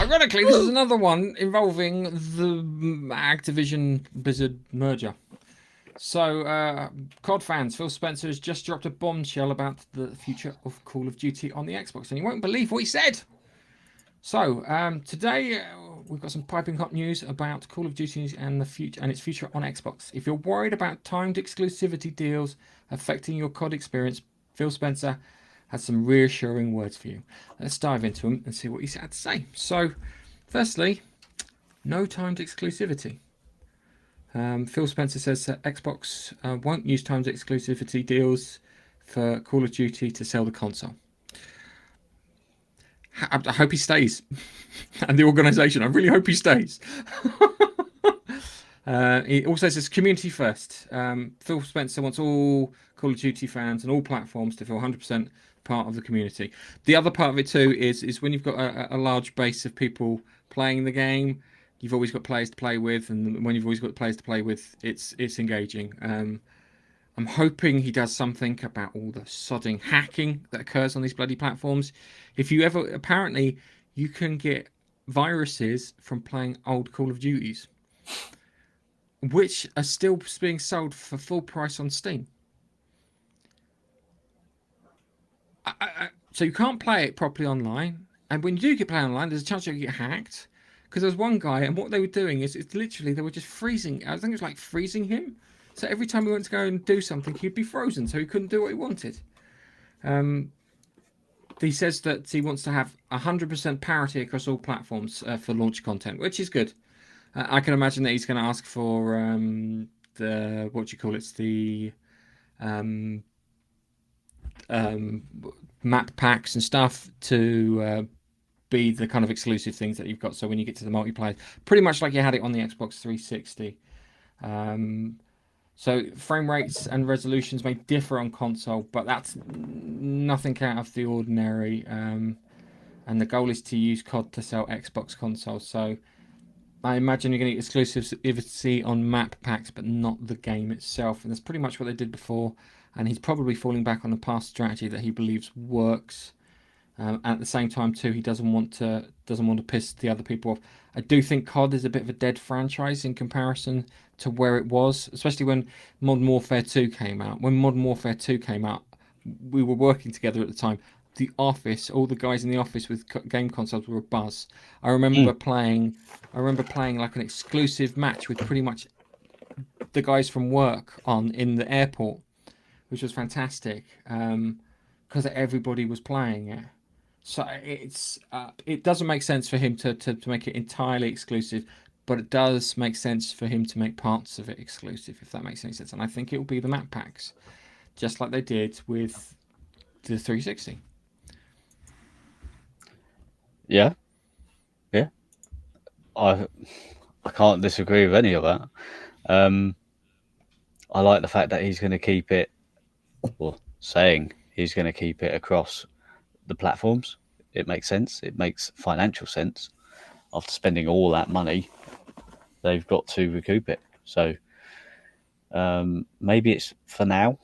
Ironically, this is another one involving the Activision Blizzard merger. So, COD fans, Phil Spencer has just dropped a bombshell about the future of Call of Duty on the Xbox, and you won't believe what he said. So, today we've got some piping hot news about Call of Duty and the future and its future on Xbox. If you're worried about timed exclusivity deals affecting your COD experience, Phil Spencer has some reassuring words for you. Let's dive into him and see what he's had to say. So, firstly, no timed exclusivity. Phil Spencer says that Xbox won't use timed exclusivity deals for Call of Duty to sell the console. I hope he stays. And the organisation, I really hope he stays. He also says community first. Phil Spencer wants all Call of Duty fans and all platforms to feel 100% part of the community. The other part of it too is when you've got a large base of people playing the game, you've always got players to play with, and when you've always got players to play with, it's engaging. I'm hoping he does something about all the sodding hacking that occurs on these bloody platforms. If you ever, apparently, you can get viruses from playing old Call of Duties, which are still being sold for full price on Steam. So you can't play it properly online, and when you do get play online, there's a chance you'll get hacked. Because there's one guy, and what they were doing is, it's literally they were just freezing. I think it was like freezing him. So every time he went to go and do something, he'd be frozen, so he couldn't do what he wanted. He says that he wants to have 100% parity across all platforms for launch content, which is good. I can imagine that he's going to ask for the what do you call it? It's the map packs and stuff to be the kind of exclusive things that you've got. So when you get to the multiplayer, pretty much like you had it on the Xbox 360. So frame rates and resolutions may differ on console, but that's nothing out of the ordinary. And the goal is to use COD to sell Xbox consoles. So I imagine you're going to get exclusivity on map packs, but not the game itself. And that's pretty much what they did before. And he's probably falling back on the past strategy that he believes works. At the same time, too, he doesn't want to piss the other people off. I do think COD is a bit of a dead franchise in comparison to where it was, especially when Modern Warfare 2 came out. When Modern Warfare 2 came out, we were working together at the time. The office, all the guys in the office with game consoles were a buzz. I remember playing like an exclusive match with pretty much the guys from work on in the airport, which was fantastic because everybody was playing it. So it doesn't make sense for him to make it entirely exclusive, but it does make sense for him to make parts of it exclusive, if that makes any sense. And I think it will be the map packs, just like they did with the 360. Yeah. I can't disagree with any of that. I like the fact that he's going to keep it, or saying he's going to keep it across the platforms. It makes sense. It makes financial sense. After spending all that money, they've got to recoup it. So maybe it's for now.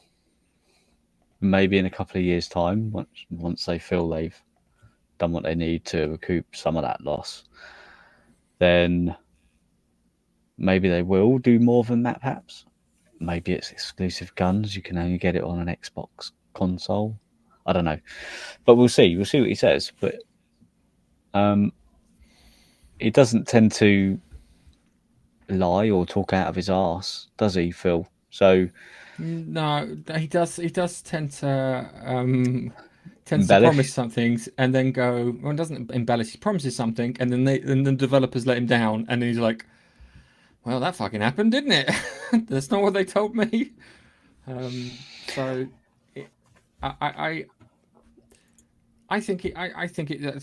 Maybe in a couple of years' time, once they feel they've done what they need to recoup some of that loss, then maybe they will do more than that, perhaps. Maybe it's exclusive guns. You can only get it on an Xbox console. I don't know. But we'll see. We'll see what he says. But he doesn't tend to lie or talk out of his arse, does he, Phil? So no, he does. He does tend to embellish. promise some things and then go. Well, he doesn't embellish. He promises something, and then the developers let him down, and then he's like, "Well, that fucking happened, didn't it? That's not what they told me." So, I think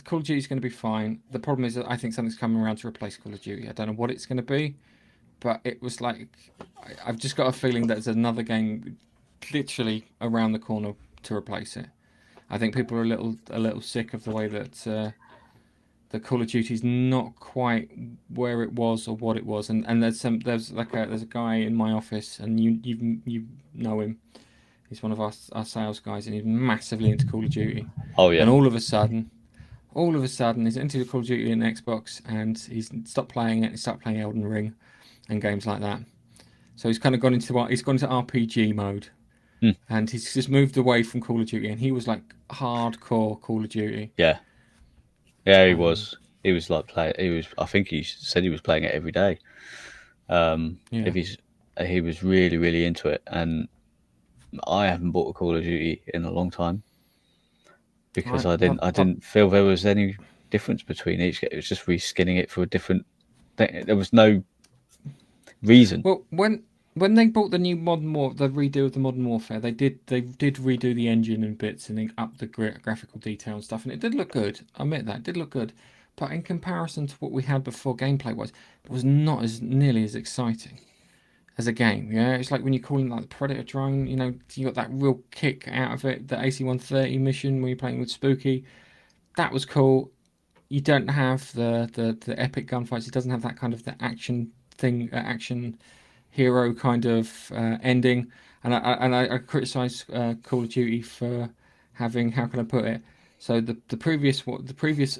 Call of Duty is going to be fine. The problem is that I think something's coming around to replace Call of Duty. I don't know what it's going to be, but it was like I've just got a feeling that there's another game literally around the corner to replace it. I think people are a little sick of the way that the Call of Duty is not quite where it was or what it was. And there's a guy in my office, and you know him. He's one of our sales guys, and he's massively into Call of Duty. Oh, yeah. And all of a sudden, All of a sudden, he's into Call of Duty and Xbox, and he's stopped playing it. He started playing Elden Ring and games like that. So he's kind of gone into RPG mode, Hmm. and he's just moved away from Call of Duty. And he was like hardcore Call of Duty. Yeah, yeah, he Um, was. He was like play. He was. I think he said he was playing it every day. yeah, If he was really, really into it, and I haven't bought a Call of Duty in a long time because I, I didn't. I I, didn't feel there was any difference between each. It was just reskinning it for a different thing. There was no reason. well, when they bought the new the redo of the Modern Warfare, they did redo the engine and bits, and they upped the graphical detail and stuff, and it did look good. I admit that it did look good, but in comparison to what we had before, gameplay wise, it was not as nearly as exciting as a game. Yeah, it's like when you're calling like the Predator drone. You know, you got that real kick out of it. The AC-130 mission when you're playing with Spooky, that was cool. You don't have the epic gunfights. It doesn't have that kind of the action thing, action hero kind of ending. And I criticise Call of Duty for having, how can I put it? So the previous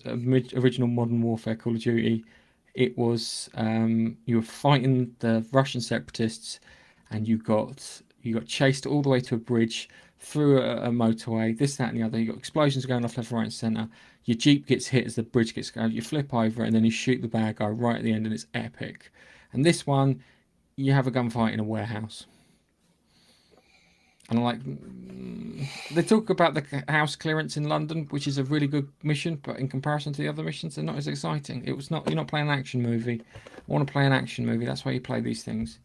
original Modern Warfare Call of Duty, it was you were fighting the Russian separatists, and you got chased all the way to a bridge, through a motorway, this, that, and the other. You got explosions going off left, right, and centre. Your jeep gets hit as the bridge gets going. You flip over, and then you shoot the bad guy right at the end, and it's epic. And this one, you have a gunfight in a warehouse. And I'm like, they talk about the house clearance in London, which is a really good mission, but in comparison to the other missions, they're not as exciting. It was not. You're not playing an action movie. I want to play an action movie. That's why you play these things.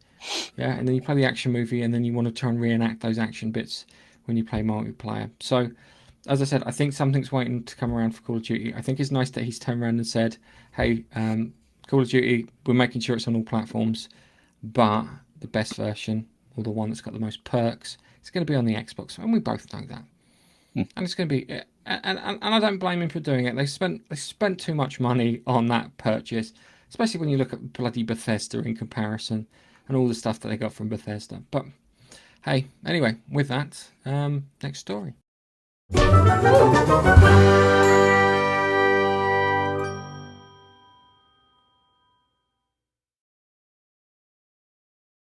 Yeah, and then you play the action movie, and then you want to try and reenact those action bits when you play multiplayer. So, as I said, I think something's waiting to come around for Call of Duty. I think it's nice that he's turned around and said, "Hey, Call of Duty, we're making sure it's on all platforms, but the best version, or the one that's got the most perks, it's going to be on the Xbox," and we both know that. And it's going to be, and I don't blame him for doing it. They spent too much money on that purchase, especially when you look at bloody Bethesda in comparison, and all the stuff that they got from Bethesda. But hey, anyway, with that, next story.